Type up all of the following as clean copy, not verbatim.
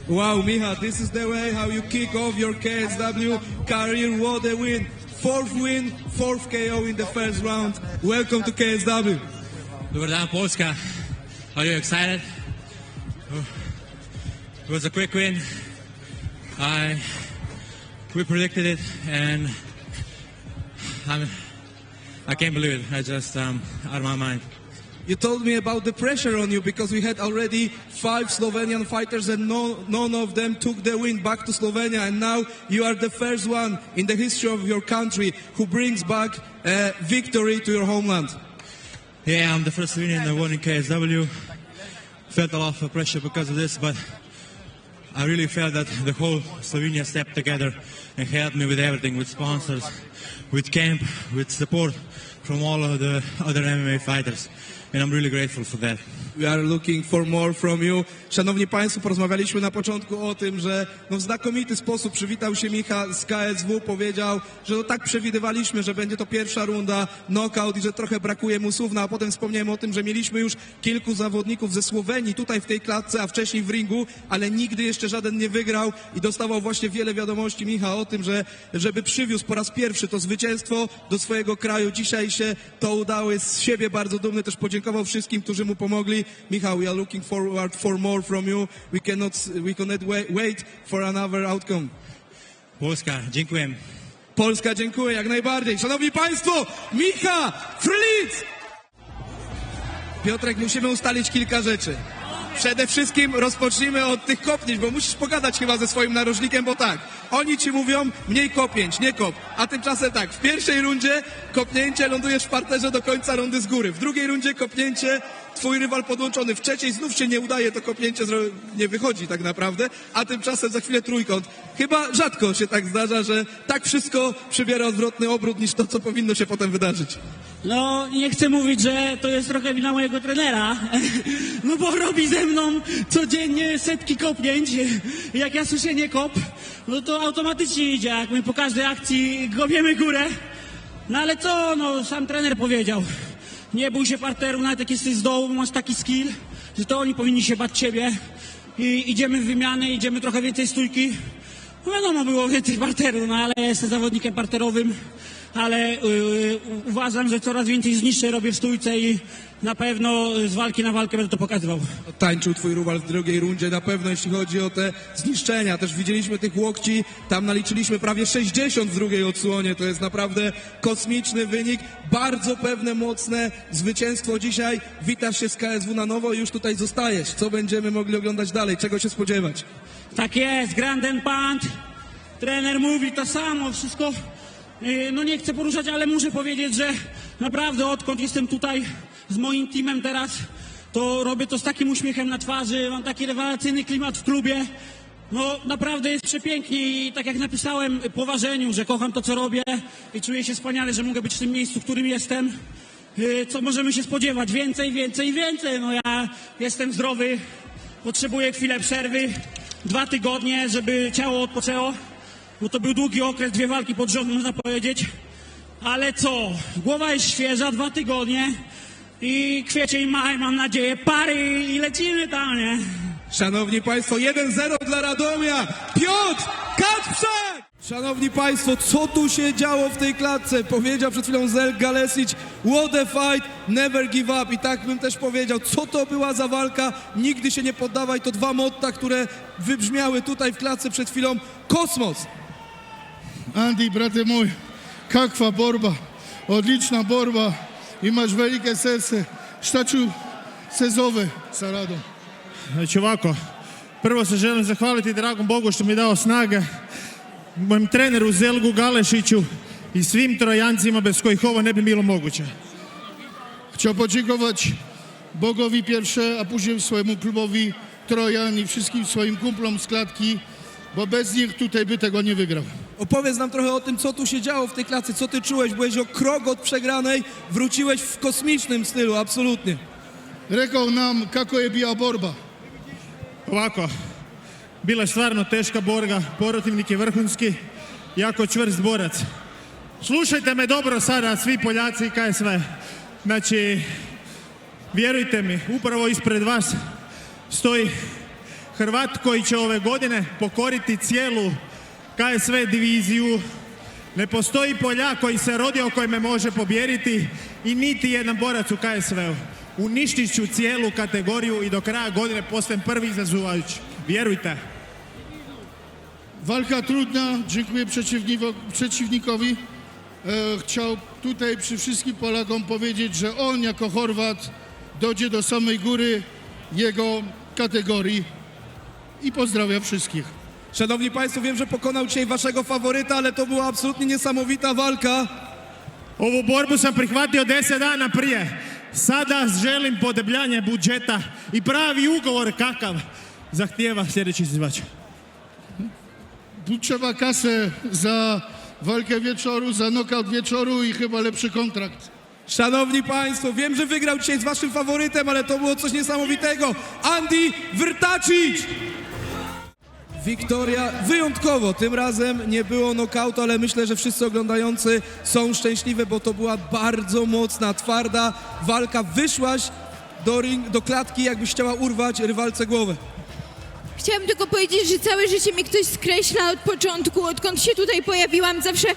Wow, Micha, this is the way how you kick off your KSW career. What a win. Fourth win, fourth KO in the first round. Welcome to KSW. Dobar dan, Polska. Are you excited? It was a quick win. We predicted it, and I can't believe it. I just out of my mind. You told me about the pressure on you because we had already 5 Slovenian fighters and none of them took the win back to Slovenia, and now you are the first one in the history of your country who brings back victory to your homeland. Yeah, I'm the first Slovenian that won in KSW. Felt a lot of pressure because of this, but I really felt that the whole Slovenia stepped together and helped me with everything, with sponsors, with camp, with support from all of the other MMA fighters. And I'm really grateful for that. We are looking for more from you. Szanowni Państwo, porozmawialiśmy na początku o tym, że w znakomity sposób przywitał się Micha z KSW, powiedział, że tak przewidywaliśmy, że będzie to pierwsza runda, knockout i że trochę brakuje mu słów, a potem wspomniałem o tym, że mieliśmy już kilku zawodników ze Słowenii tutaj w tej klatce, a wcześniej w ringu, ale nigdy jeszcze żaden nie wygrał i dostawał właśnie wiele wiadomości Micha o tym, że żeby przywiózł po raz pierwszy to zwycięstwo do swojego kraju. Dzisiaj się to udało, jest z siebie bardzo dumny, też podziękował wszystkim, którzy mu pomogli. Michał, we are looking forward for more from you. We cannot wait for another outcome. Polska, dziękuję. Polska, dziękuję, jak najbardziej. Szanowni Państwo, Micha Fritz! Piotrek, musimy ustalić kilka rzeczy. Przede wszystkim rozpocznijmy od tych kopnięć, bo musisz pogadać chyba ze swoim narożnikiem, bo tak, oni ci mówią mniej kopnięć, nie kop, a tymczasem tak, w pierwszej rundzie kopnięcie, lądujesz w parterze do końca rundy z góry, w drugiej rundzie kopnięcie, twój rywal podłączony, w trzeciej znów się nie udaje, to kopnięcie nie wychodzi tak naprawdę, a tymczasem za chwilę trójkąt. Chyba rzadko się tak zdarza, że tak wszystko przybiera odwrotny obrót niż to, co powinno się potem wydarzyć. No, nie chcę mówić, że to jest trochę wina mojego trenera, no bo robi ze mną codziennie setki kopnięć. Jak ja słyszę nie kop, no to automatycznie idzie, jak my po każdej akcji kopiemy górę. No ale co, no sam trener powiedział, nie bój się parteru, nawet jak jesteś z dołu, masz taki skill, że to oni powinni się bać ciebie. I idziemy w wymianę, idziemy trochę więcej stójki. No wiadomo, było więcej parteru, no ale ja jestem zawodnikiem parterowym. Ale uważam, że coraz więcej zniszczeń robię w stójce i na pewno z walki na walkę będę to pokazywał. Tańczył twój rywal w drugiej rundzie, na pewno jeśli chodzi o te zniszczenia. Też widzieliśmy tych łokci, tam naliczyliśmy prawie 60 w drugiej odsłonie. To jest naprawdę kosmiczny wynik. Bardzo pewne, mocne zwycięstwo dzisiaj. Witasz się z KSW na nowo i już tutaj zostajesz. Co będziemy mogli oglądać dalej? Czego się spodziewać? Tak jest, Grand and Pound. Trener mówi to samo, wszystko. No nie chcę poruszać, ale muszę powiedzieć, że naprawdę odkąd jestem tutaj z moim teamem teraz, to robię to z takim uśmiechem na twarzy, mam taki rewelacyjny klimat w klubie. No naprawdę jest przepięknie i tak jak napisałem po ważeniu, że kocham to, co robię i czuję się wspaniale, że mogę być w tym miejscu, w którym jestem. Co możemy się spodziewać? Więcej, więcej, więcej. No ja jestem zdrowy, potrzebuję chwilę przerwy, 2 tygodnie, żeby ciało odpoczęło. Bo to był długi okres, 2 walki pod rząd, można powiedzieć. Ale co? Głowa jest świeża, 2 tygodnie i kwiecień, maj, mam nadzieję, pary i lecimy tam, nie? Szanowni Państwo, 1-0 dla Radomia. Piotr Kacprzak! Szanowni Państwo, co tu się działo w tej klatce? Powiedział przed chwilą Zel Galesic, what a fight, never give up. I tak bym też powiedział, co to była za walka, nigdy się nie poddawaj. To 2 motta, które wybrzmiały tutaj w klatce przed chwilą. Kosmos! Andy, brate mój, kakva borba, odlična borba, imaš velike srce, šta ću se zove sa Radom? Znači ovako, prvo se želim zahvaliti dragom Bogu što mi je dao snage, mojem treneru Zelgu Galešiću i svim Trojancima bez kojih ovo ne bi bilo moguće. Chciał podziękować Bogowi pierwsze, a później swojemu klubowi Trojan i wszystkim swoim kumplom z klatki, bo bez nich tutaj by tego nie wygrał. Opowiedz nam trochę o tym, co tu się działo w tej klatce, co ty czułeś, byłeś o krok od przegranej, wróciłeś w kosmicznym stylu, absolutnie. Rekao nam kako je bila borba. Ovako, bila je stvarno teška borba, protivnik je vrhunski, jako čvrst borac. Slušajte me dobro sada, svi Poljaci i KSV. Znači, vjerujte mi, upravo ispred vas stoji Hrvat koji će ove godine pokoriti cijelu KSV diviziju. Ne postoji Poljak koji se rodio koji me može pobijediti i niti jedan borac u KSV-u. Uništit ću cijelu kategoriju i do kraja godine postajem prvi izazivajući. Vjerujte. Walka trudna, dziękuję przeciwnikowi. Chciał tutaj przy wszystkim Polakom powiedzieć, że on jako Chorwat dojdzie do samej góry jego kategorii i pozdrawia wszystkich. Szanowni Państwo, wiem, że pokonał dzisiaj waszego faworyta, ale to była absolutnie niesamowita walka. Ovu borbu sam prihvatio 10 dana prije. Sada želim podebljanje budžeta i pravi ugovor kakav zahtijeva sljedeći izvač. Tu trzeba kasę za walkę wieczoru, za nokaut wieczoru i chyba lepszy kontrakt. Szanowni Państwo, wiem, że wygrał dzisiaj z waszym faworytem, ale to było coś niesamowitego. Andy Vrtačić! Wiktoria wyjątkowo, tym razem nie było nokautu, ale myślę, że wszyscy oglądający są szczęśliwi, bo to była bardzo mocna, twarda walka. Wyszłaś do klatki, jakbyś chciała urwać rywalce głowę. Chciałam tylko powiedzieć, że całe życie mi ktoś skreśla od początku, odkąd się tutaj pojawiłam. Zawsze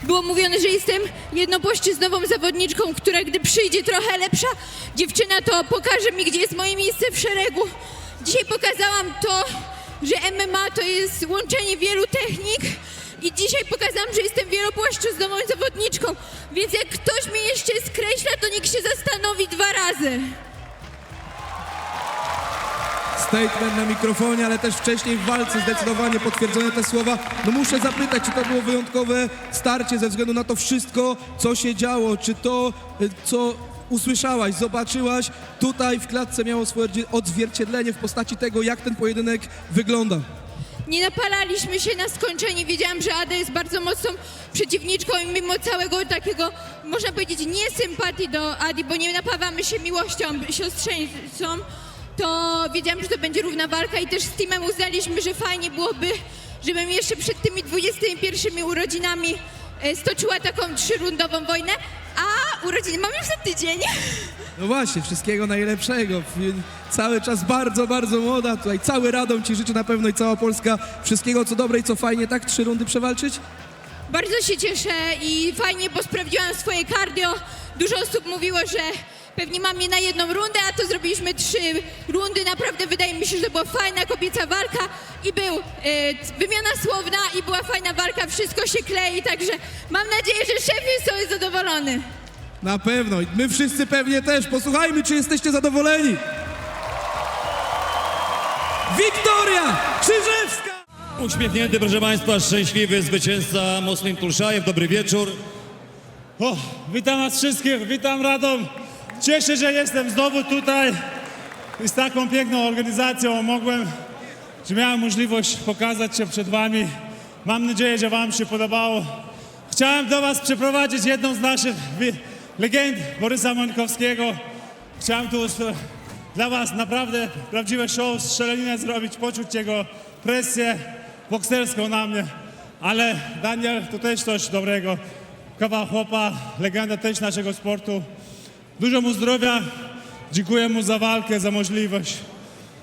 było mówione, że jestem jednopłaszczyznową zawodniczką, która gdy przyjdzie trochę lepsza dziewczyna, to pokaże mi, gdzie jest moje miejsce w szeregu. Dzisiaj pokazałam to, że MMA to jest łączenie wielu technik i dzisiaj pokazałam, że jestem wielopłaszczyznową zawodniczką. Więc jak ktoś mnie jeszcze skreśla, to niech się zastanowi 2 razy. Statement na mikrofonie, ale też wcześniej w walce zdecydowanie potwierdzone te słowa. No muszę zapytać, czy to było wyjątkowe starcie ze względu na to wszystko, co się działo, czy to, co usłyszałaś, zobaczyłaś, tutaj w klatce miało swoje odzwierciedlenie w postaci tego, jak ten pojedynek wygląda. Nie napalaliśmy się na skończenie. Wiedziałam, że Ada jest bardzo mocną przeciwniczką i mimo całego takiego, można powiedzieć, niesympatii do Adi, bo nie napawamy się miłością siostrzeńcą, to wiedziałam, że to będzie równa walka i też z teamem uznaliśmy, że fajnie byłoby, żebym jeszcze przed tymi 21 urodzinami stoczyła taką 3-rundową wojnę, a urodziny mam już za tydzień. No właśnie, wszystkiego najlepszego. Cały czas bardzo, bardzo młoda. Tutaj cały Radom ci życzy na pewno i cała Polska. Wszystkiego co dobre i co fajnie, tak? 3 rundy przewalczyć? Bardzo się cieszę i fajnie, bo sprawdziłam swoje cardio. Dużo osób mówiło, że pewnie mam je na 1 rundę, a to zrobiliśmy 3 rundy. Naprawdę wydaje mi się, że była fajna kobieca walka i był wymiana słowna i była fajna walka. Wszystko się klei, także mam nadzieję, że szef jest sobie zadowolony. Na pewno. I my wszyscy pewnie też. Posłuchajmy, czy jesteście zadowoleni. Wiktoria Krzyżewska! Uśmiechnięty, proszę Państwa, szczęśliwy zwycięzca Muslim Tulszajew. Dobry wieczór. O, witam was wszystkich, witam Radom. Cieszę się, że jestem znowu tutaj i z taką piękną organizacją że miałem możliwość pokazać się przed wami. Mam nadzieję, że wam się podobało. Chciałem do was przeprowadzić jedną z naszych legend, Borysa Mońkowskiego. Chciałem tu dla was naprawdę prawdziwe show, strzelaninę zrobić, poczuć jego presję bokserską na mnie. Ale Daniel to też coś dobrego. Kawał chłopa, legenda też naszego sportu. Dużo mu zdrowia, dziękuję mu za walkę, za możliwość.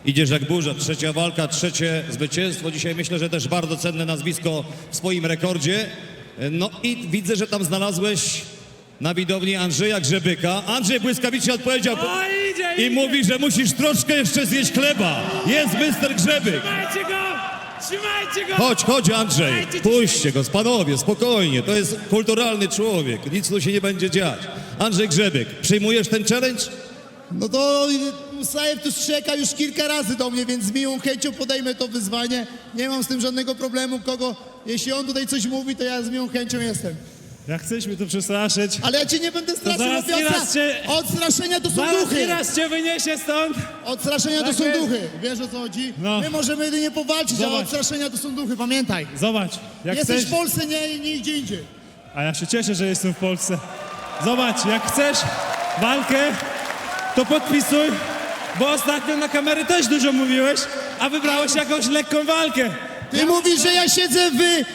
Idziesz jak burza, 3. walka, 3. zwycięstwo. Dzisiaj myślę, że też bardzo cenne nazwisko w swoim rekordzie. No i widzę, że tam znalazłeś na widowni Andrzeja Grzebyka. Andrzej błyskawicznie odpowiedział i mówi, że musisz troszkę jeszcze zjeść chleba. Jest mister Grzebyk. Trzymajcie go! Trzymajcie go! Chodź Andrzej, puśćcie go, panowie, spokojnie. To jest kulturalny człowiek, nic tu się nie będzie dziać. Andrzej Grzebyk, przyjmujesz ten challenge? No to Musajew tu czeka już kilka razy do mnie, więc z miłą chęcią podejmę to wyzwanie. Nie mam z tym żadnego problemu, jeśli on tutaj coś mówi, to ja z miłą chęcią jestem. Jak chcesz mnie tu przestraszyć, Ale ja cię nie będę straszył, zaraz bo nieraz cię- odstraszenia to są zaraz duchy. nieraz cię wyniesie stąd. Odstraszenia to Tak są jest. duchy, wiesz o co chodzi? No. My możemy jedynie powalczyć, a Zobacz. odstraszenia to są duchy, pamiętaj. Zobacz, jak Jesteś chcesz, w Polsce, nie gdzie indziej. a ja się cieszę, że jestem w Polsce. Zobacz, jak chcesz walkę, to podpisuj, bo ostatnio na kamery też dużo mówiłeś, a wybrałeś jakąś lekką walkę. Ty mówisz, że ja siedzę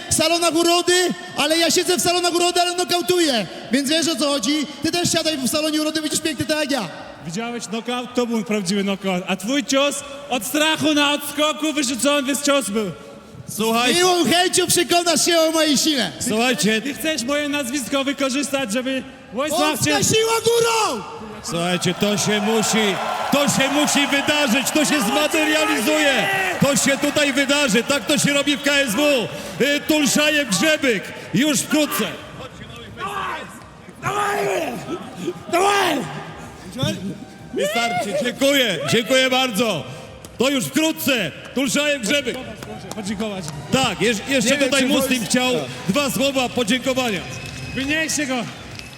w salonach urody, ale ja siedzę w salonach urody, ale nokautuję. Więc wiesz o co chodzi? Ty też siadaj w salonie urody, będziesz piękny tak jak ja. Widziałeś knockout? To był prawdziwy knockout. A twój cios od strachu na odskoku wyrzucony cios był. Słuchajcie, Miłą chęcią przekonasz się o mojej sile. słuchajcie, Ty chcesz moje nazwisko wykorzystać, żeby Wojsław cię... Polska siła górą! słuchajcie, to się musi wydarzyć, to się zmaterializuje, to się tutaj wydarzy, tak to się robi w KSW. Tulszajew Grzebyk, już wkrótce. Dawaj! Wystarczy, dziękuję bardzo. To już wkrótce, Tulszajew Grzebyk. Podziękować. Tak, jeszcze Nie wiem, tutaj czy Muslim chciał 2 słowa podziękowania. Wynieście go.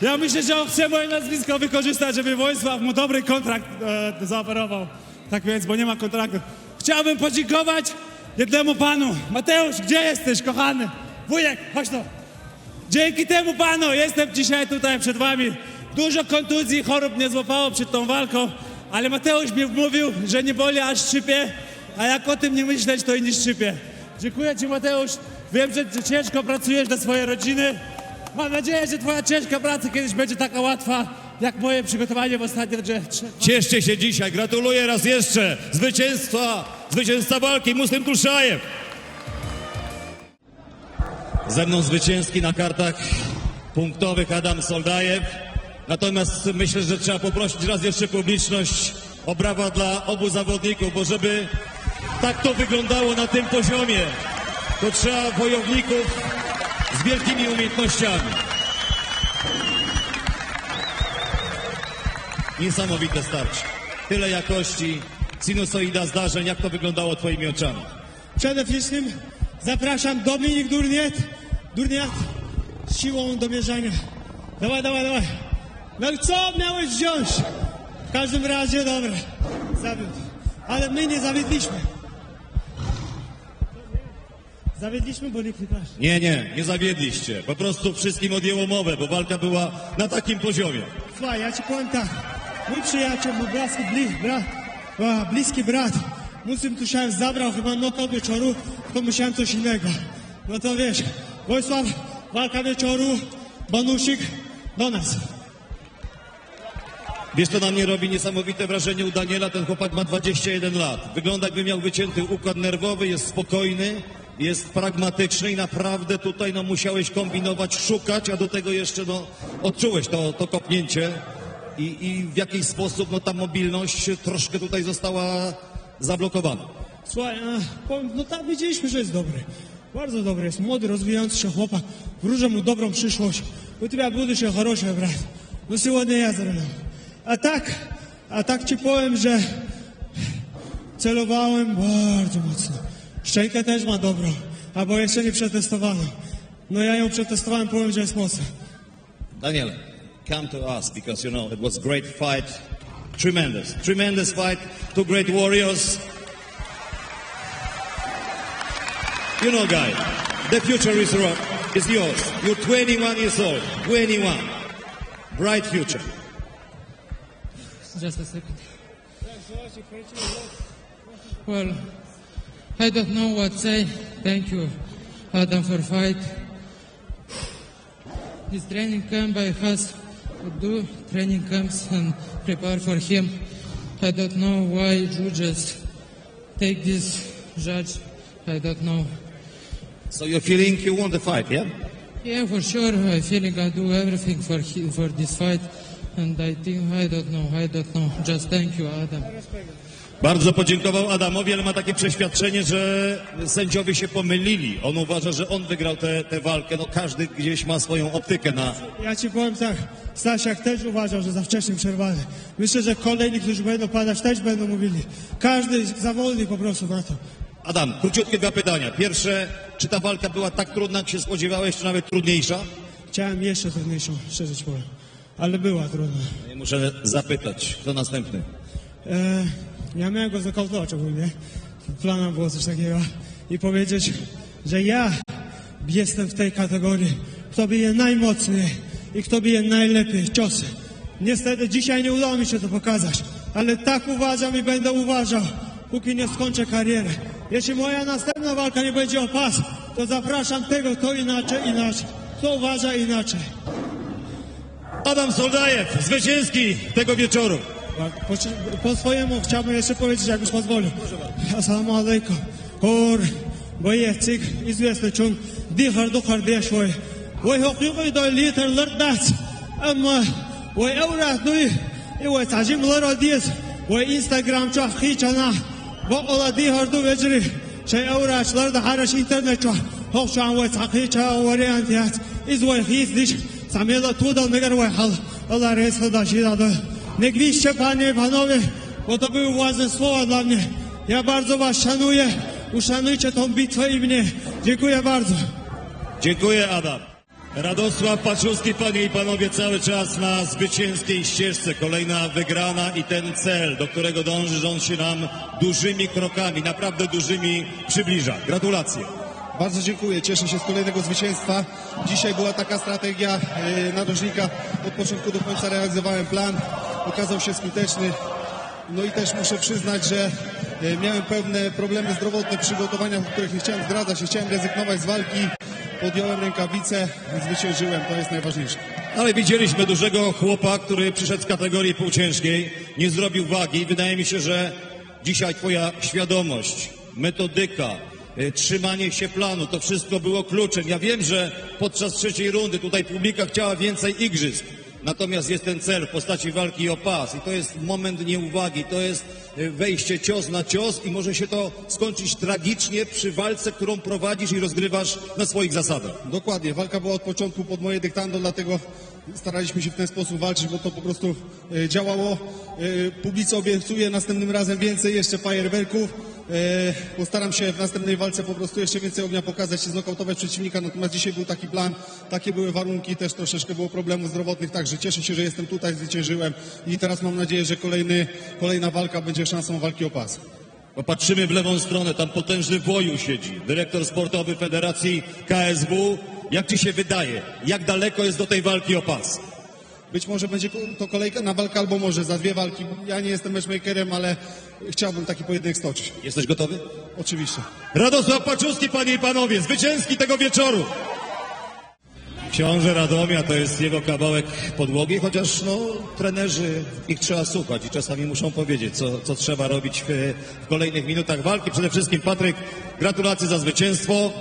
Ja myślę, że on chce moje nazwisko wykorzystać, żeby Wojsław mu dobry kontrakt zaoferował. Tak więc, bo nie ma kontraktu. Chciałbym podziękować jednemu panu. Mateusz, gdzie jesteś, kochany? Wujek, chodź tu. Dzięki temu panu jestem dzisiaj tutaj przed wami. Dużo kontuzji, chorób mnie złapało przed tą walką, ale Mateusz mi mówił, że nie boli, aż szczypie, a jak o tym nie myśleć, to i nie szczypie. Dziękuję ci, Mateusz. Wiem, że ciężko pracujesz dla swojej rodziny. Mam nadzieję, że twoja ciężka praca kiedyś będzie taka łatwa, jak moje przygotowanie w ostatniej rundzie. Cieszcie się dzisiaj, gratuluję raz jeszcze zwycięzca walki Muslim Tulszajew. Ze mną zwycięski na kartach punktowych Adam Soldajew. Natomiast myślę, że trzeba poprosić raz jeszcze publiczność o brawa dla obu zawodników, bo żeby tak to wyglądało na tym poziomie, to trzeba wojowników z wielkimi umiejętnościami. Niesamowite starcie. Tyle jakości, sinusoida zdarzeń, jak to wyglądało twoimi oczami. Przede wszystkim zapraszam Dominik Durniat z siłą do mierzenia. Dawaj. No co miałeś wziąć? W każdym razie, dobra, zawiódł. Ale my nie zawiedliśmy. Zawiedliśmy, bo nikt nie patrzy. Nie zawiedliście. Po prostu wszystkim odjęło mowę, bo walka była na takim poziomie. Słuchaj, ja ci powiem tak. Mój przyjaciel, mój bliski brat, Muslim Tulszajew zabrał chyba knockout wieczoru, to musiałem coś innego. No to wiesz, Wojsław, walka wieczoru, bonusik do nas. Wiesz, to na mnie robi niesamowite wrażenie u Daniela. Ten chłopak ma 21 lat. Wygląda, jakby miał wycięty układ nerwowy, jest spokojny, jest pragmatyczny i naprawdę tutaj musiałeś kombinować, szukać, a do tego jeszcze odczułeś to kopnięcie i w jakiś sposób ta mobilność troszkę tutaj została zablokowana. Słuchaj, powiem, no tak widzieliśmy, że jest dobry. Bardzo dobry jest, młody, rozwijający się chłopak. Wróżę mu dobrą przyszłość. У тебя будущее хорошее, брат. No сегодня я zrobię. A tak ci powiem, że celowałem bardzo mocno. Szczękę też ma dobrą, albo jeszcze nie przetestowano. No ja ją przetestowałem, powiem, że jest mocna. Daniel, come to us because you know it was a great fight. Tremendous fight. 2 great warriors. You know, guy, the future is yours. You're 21 years old. 21. Bright future. Just a second. Well, I don't know what to say. Thank you, Adam, for fight. This training camp I has to do training camps and prepare for him. I don't know why judges take this judge. I don't know. So you're feeling you won the fight, yeah? Yeah, for sure. I feeling I do everything for this fight, and I think I don't know. Just thank you, Adam. Bardzo podziękował Adamowi, ale ma takie przeświadczenie, że sędziowie się pomylili. On uważa, że on wygrał tę walkę. No każdy gdzieś ma swoją optykę na... Ja ci powiem tak, Stasiak też uważał, że za wcześnie przerwany. Myślę, że kolejni, którzy będą padać, też będą mówili. Każdy zawodnik po prostu na to. Adam, króciutkie 2 pytania. Pierwsze, czy ta walka była tak trudna, jak się spodziewałeś, czy nawet trudniejsza? Chciałem jeszcze trudniejszą, szczerze ci powiem. Ale była trudna. Muszę zapytać, kto następny? Ja miałem go zakautować ogólnie. Planem było coś takiego. I powiedzieć, że ja jestem w tej kategorii, kto bije najmocniej i kto bije najlepiej ciosy. Niestety dzisiaj nie udało mi się to pokazać, ale tak uważam i będę uważał, póki nie skończę karierę. Jeśli moja następna walka nie będzie o pas, to zapraszam tego, kto inaczej, kto uważa inaczej. Adam Soldajew, zwycięski tego wieczoru. Po swojemu chciałbym jeszcze powiedzieć, jak już pozwolę. Assalamu alaikum. Kor, boyecik, izvesli çun, dihar duhar deşvoy. Voy hukuki da literler dats. Ama voy evrat duy, voy tacimler adiyes. Voy Instagram çok hiçana. Voy dihar du vecri. Şey evratçılar da haraş internet çok. Hokşan voy takiça variantiyat. İz voy hizdiş. Samela tudal negar voy hal. Allah resle da şidadı. Negwiście panie i panowie, bo to były ważne słowa dla mnie. Ja bardzo was szanuję. Uszanujcie tą bitwę i mnie. Dziękuję bardzo. Dziękuję, Adam. Radosław Paczuski, panie i panowie, cały czas na zwycięskiej ścieżce. Kolejna wygrana i ten cel, do którego dąży, że on się nam dużymi krokami, naprawdę dużymi przybliża. Gratulacje. Bardzo dziękuję, cieszę się z kolejnego zwycięstwa. Dzisiaj była taka strategia narożnika. Od początku do końca realizowałem plan. Okazał się skuteczny. No i też muszę przyznać, że miałem pewne problemy zdrowotne w przygotowaniach, o których nie chciałem zdradzać. Nie chciałem rezygnować z walki. Podjąłem rękawice, zwyciężyłem. To jest najważniejsze. Ale widzieliśmy dużego chłopa, który przyszedł z kategorii półciężkiej, nie zrobił wagi. Wydaje mi się, że dzisiaj twoja świadomość, metodyka, trzymanie się planu, to wszystko było kluczem. Ja wiem, że podczas trzeciej rundy tutaj publika chciała więcej igrzysk. Natomiast jest ten cel w postaci walki o pas i to jest moment nieuwagi, to jest wejście cios na cios i może się to skończyć tragicznie przy walce, którą prowadzisz i rozgrywasz na swoich zasadach. Dokładnie, walka była od początku pod moje dyktando, dlatego staraliśmy się w ten sposób walczyć, bo to po prostu działało. Publice obiecuję następnym razem więcej jeszcze fajerwerków. Postaram się w następnej walce po prostu jeszcze więcej ognia pokazać i znokautować przeciwnika, natomiast dzisiaj był taki plan, takie były warunki, też troszeczkę było problemów zdrowotnych, także cieszę się, że jestem tutaj, zwyciężyłem i teraz mam nadzieję, że kolejna walka będzie szansą walki o pas. Popatrzymy w lewą stronę, tam potężny Woju siedzi, dyrektor sportowy Federacji KSW. Jak ci się wydaje, jak daleko jest do tej walki o pas? Być może będzie to kolejka na walkę, albo może za dwie walki. Ja nie jestem matchmakerem, ale chciałbym taki pojedynek stoczyć. Jesteś gotowy? Oczywiście. Radosław Paczuski, panie i panowie, zwycięski tego wieczoru. Książę Radomia to jest jego kawałek podłogi, chociaż no, trenerzy ich trzeba słuchać i czasami muszą powiedzieć, co trzeba robić w kolejnych minutach walki. Przede wszystkim, Patryk, gratulacje za zwycięstwo.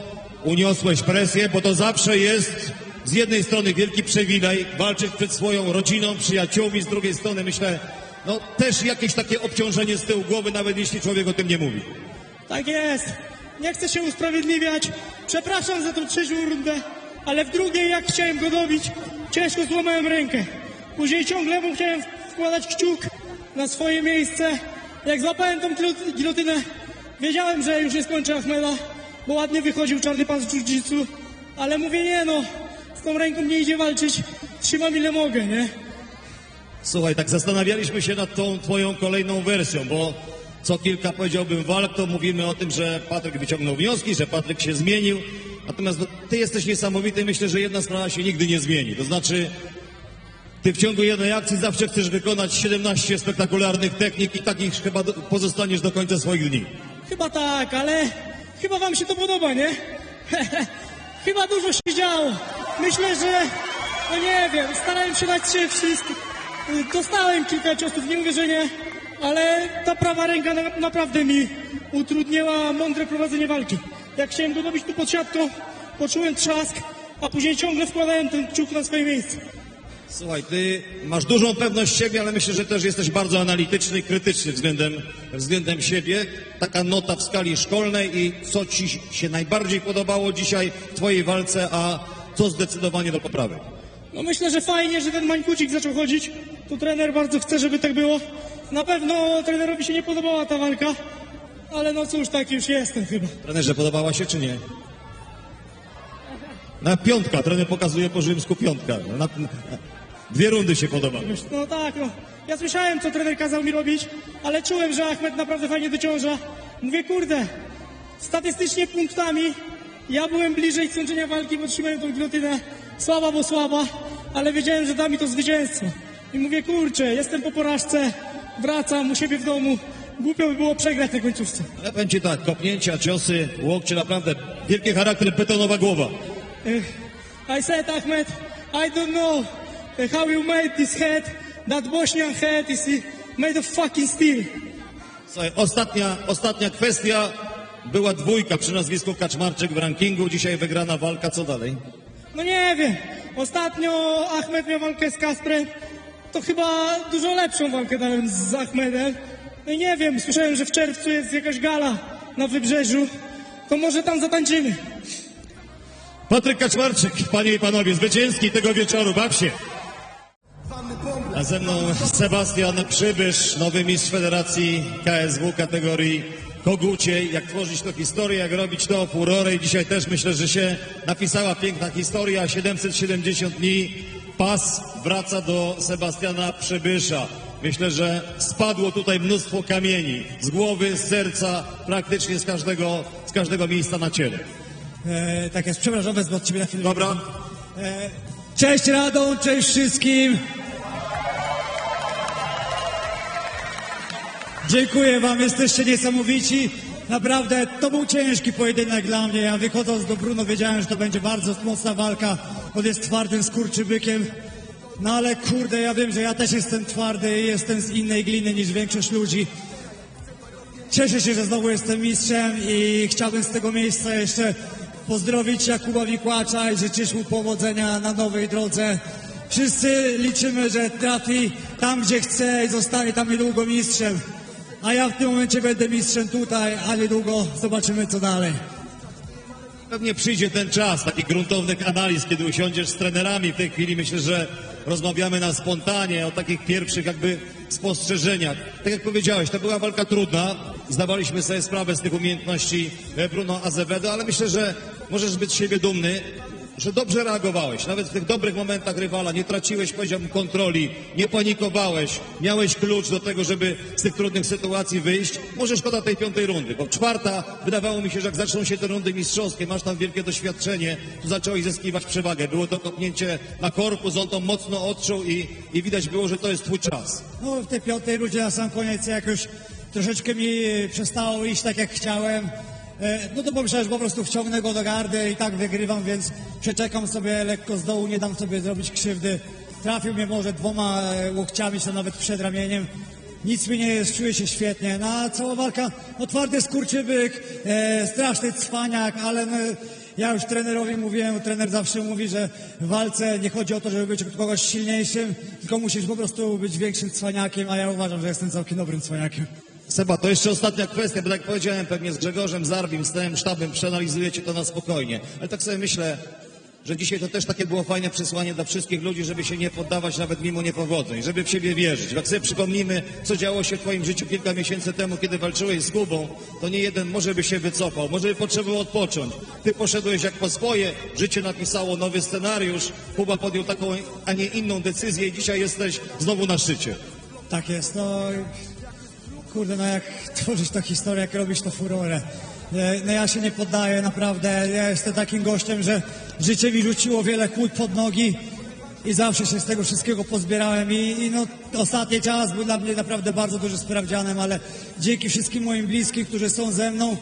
Uniosłeś presję, bo to zawsze jest z jednej strony wielki przywilej walczyć przed swoją rodziną, przyjaciółmi, z drugiej strony myślę, no też jakieś takie obciążenie z tyłu głowy, nawet jeśli człowiek o tym nie mówi. Tak jest. Nie chcę się usprawiedliwiać. Przepraszam za tą trzecią rundę, ale w drugiej, jak chciałem go dobić, ciężko złamałem rękę. Później ciągle mu chciałem wkładać kciuk na swoje miejsce. Jak złapałem tą gilotynę, wiedziałem, że już nie skończę Ahmeda, bo ładnie wychodził czarny pas w jiu-jitsu, ale mówię, nie no, z tą ręką nie idzie walczyć, trzymam ile mogę, nie? Słuchaj, tak zastanawialiśmy się nad tą twoją kolejną wersją, bo co kilka, powiedziałbym, walk, to mówimy o tym, że Patryk wyciągnął wnioski, że Patryk się zmienił, natomiast no, ty jesteś niesamowity, myślę, że jedna sprawa się nigdy nie zmieni, to znaczy ty w ciągu jednej akcji zawsze chcesz wykonać 17 spektakularnych technik i takich chyba pozostaniesz do końca swoich dni. Chyba tak, ale chyba wam się to podoba, nie? Chyba dużo się działo. Myślę, że, no nie wiem, starałem się dać się wszystko. Dostałem kilka ciosów, nie mówię, że nie, ale ta prawa ręka naprawdę mi utrudniła mądre prowadzenie walki. Jak chciałem go dobić tu pod siatką, poczułem trzask, a później ciągle wkładałem ten kciuk na swoje miejsce. Słuchaj, ty masz dużą pewność siebie, ale myślę, że też jesteś bardzo analityczny i krytyczny względem siebie. Taka nota w skali szkolnej i co ci się najbardziej podobało dzisiaj w twojej walce, a co zdecydowanie do poprawy? No myślę, że fajnie, że ten mańkucik zaczął chodzić. Tu trener bardzo chce, żeby tak było. Na pewno trenerowi się nie podobała ta walka, ale no cóż, taki już jestem chyba. Trenerze, podobała się czy nie? Na piątka, trener pokazuje po rzymsku piątka. Dwie rundy się podobały. No tak, no. Ja słyszałem, co trener kazał mi robić, ale czułem, że Ahmed naprawdę fajnie dociąża. Mówię, kurde, statystycznie punktami ja byłem bliżej skończenia walki, bo trzymałem tą gilotynę. Słaba, bo słaba, ale wiedziałem, że da mi to zwycięstwo. I mówię, kurczę, jestem po porażce, wracam u siebie w domu. Głupio by było przegrać na końcówce. Ja powiem ci tak, kopnięcia, ciosy, łokcie, naprawdę wielki charakter, betonowa głowa. I said, Ahmed, I don't know how you made this head, that Bosnian head is made of fucking steel. Słuchaj, ostatnia kwestia. Była dwójka przy nazwisku Kaczmarczyk w rankingu. Dzisiaj wygrana walka. Co dalej? No nie wiem, ostatnio Ahmed miał walkę z Kasprem, to chyba dużo lepszą walkę dałem z Ahmedem. No i nie wiem, słyszałem, że w czerwcu jest jakaś gala na Wybrzeżu, to może tam zatańczymy. Patryk Kaczmarczyk, panie i panowie, zwycięski tego wieczoru. Baw się! A ze mną Sebastian Przybysz, nowy mistrz Federacji KSW kategorii koguciej. Jak tworzyć to historię, jak robić to furorę. I dzisiaj też myślę, że się napisała piękna historia. 770 dni, pas wraca do Sebastiana Przybysza. Myślę, że spadło tutaj mnóstwo kamieni z głowy, z serca, praktycznie z każdego miejsca na ciele. Tak jest, przepraszam, wezmę od ciebie na chwilę. Dobra. Cześć Radom, cześć wszystkim. Dziękuję wam, jesteście niesamowici. Naprawdę, to był ciężki pojedynek dla mnie. Ja wychodząc do Bruno wiedziałem, że to będzie bardzo mocna walka. On jest twardym skurczybykiem. No ale kurde, ja wiem, że ja też jestem twardy i jestem z innej gliny niż większość ludzi. Cieszę się, że znowu jestem mistrzem i chciałbym z tego miejsca jeszcze pozdrowić Jakuba Mikłacza i życzyć mu powodzenia na nowej drodze. Wszyscy liczymy, że trafi tam, gdzie chce i zostanie tam niedługo mistrzem. A ja w tym momencie będę mistrzem tutaj, a niedługo zobaczymy, co dalej. Pewnie przyjdzie ten czas takich gruntownych analiz, kiedy usiądziesz z trenerami. W tej chwili myślę, że rozmawiamy na spontanie o takich pierwszych jakby spostrzeżeniach. Tak jak powiedziałeś, to była walka trudna. Zdawaliśmy sobie sprawę z tych umiejętności Bruno Azevedo, ale myślę, że możesz być z siebie dumny, że dobrze reagowałeś. Nawet w tych dobrych momentach rywala nie traciłeś, powiedziałbym, kontroli, nie panikowałeś, miałeś klucz do tego, żeby z tych trudnych sytuacji wyjść. Może szkoda tej piątej rundy, bo czwarta, wydawało mi się, że jak zaczną się te rundy mistrzowskie, masz tam wielkie doświadczenie, to zacząłeś zyskiwać przewagę. Było to kopnięcie na korpus, on to mocno odczuł i widać było, że to jest twój czas. No w tej piątej rundzie na sam koniec jak już troszeczkę mi przestało iść tak jak chciałem, no to pomyślałem, że po prostu wciągnę go do gardy i tak wygrywam, więc przeczekam sobie lekko z dołu, nie dam sobie zrobić krzywdy. Trafił mnie może 2 łokciami, czy nawet przed ramieniem. Nic mi nie jest, czuję się świetnie. No a cała walka, no twardy skurczybyk, straszny cwaniak, ale no, ja już trenerowi mówiłem, trener zawsze mówi, że w walce nie chodzi o to, żeby być kogoś silniejszym, tylko musisz po prostu być większym cwaniakiem, a ja uważam, że jestem całkiem dobrym cwaniakiem. Seba, to jeszcze ostatnia kwestia, bo tak jak powiedziałem, pewnie z Grzegorzem Zarbim, z całym sztabem przeanalizujecie to na spokojnie. Ale tak sobie myślę, że dzisiaj to też takie było fajne przesłanie dla wszystkich ludzi, żeby się nie poddawać nawet mimo niepowodzeń, żeby w siebie wierzyć. Jak sobie przypomnimy, co działo się w twoim życiu kilka miesięcy temu, kiedy walczyłeś z Kubą, to nie jeden może by się wycofał, może by potrzebował odpocząć. Ty poszedłeś jak po swoje, życie napisało nowy scenariusz, Kuba podjął taką, a nie inną decyzję i dzisiaj jesteś znowu na szczycie. Tak jest, no kurde, no jak tworzyć tą historię, jak robić to furorę. No ja się nie poddaję, naprawdę. Ja jestem takim gościem, że życie mi rzuciło wiele kłód pod nogi i zawsze się z tego wszystkiego pozbierałem i no ostatni czas był dla mnie naprawdę bardzo dużym sprawdzianem, ale dzięki wszystkim moim bliskim, którzy są ze mną,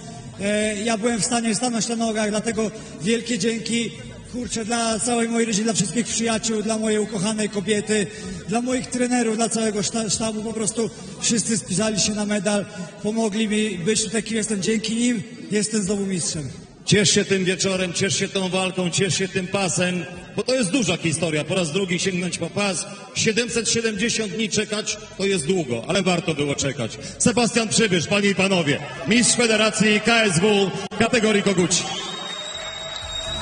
ja byłem w stanie stanąć na nogach, dlatego wielkie dzięki. Kurczę, dla całej mojej rodziny, dla wszystkich przyjaciół, dla mojej ukochanej kobiety, dla moich trenerów, dla całego sztabu, po prostu wszyscy spisali się na medal, pomogli mi być tutaj, kim jestem. Dzięki nim jestem znowu mistrzem. Ciesz się tym wieczorem, ciesz się tą walką, ciesz się tym pasem, bo to jest duża historia. Po raz drugi sięgnąć po pas. 770 dni czekać to jest długo, ale warto było czekać. Sebastian Przybysz, panie i panowie, mistrz Federacji KSW kategorii koguci.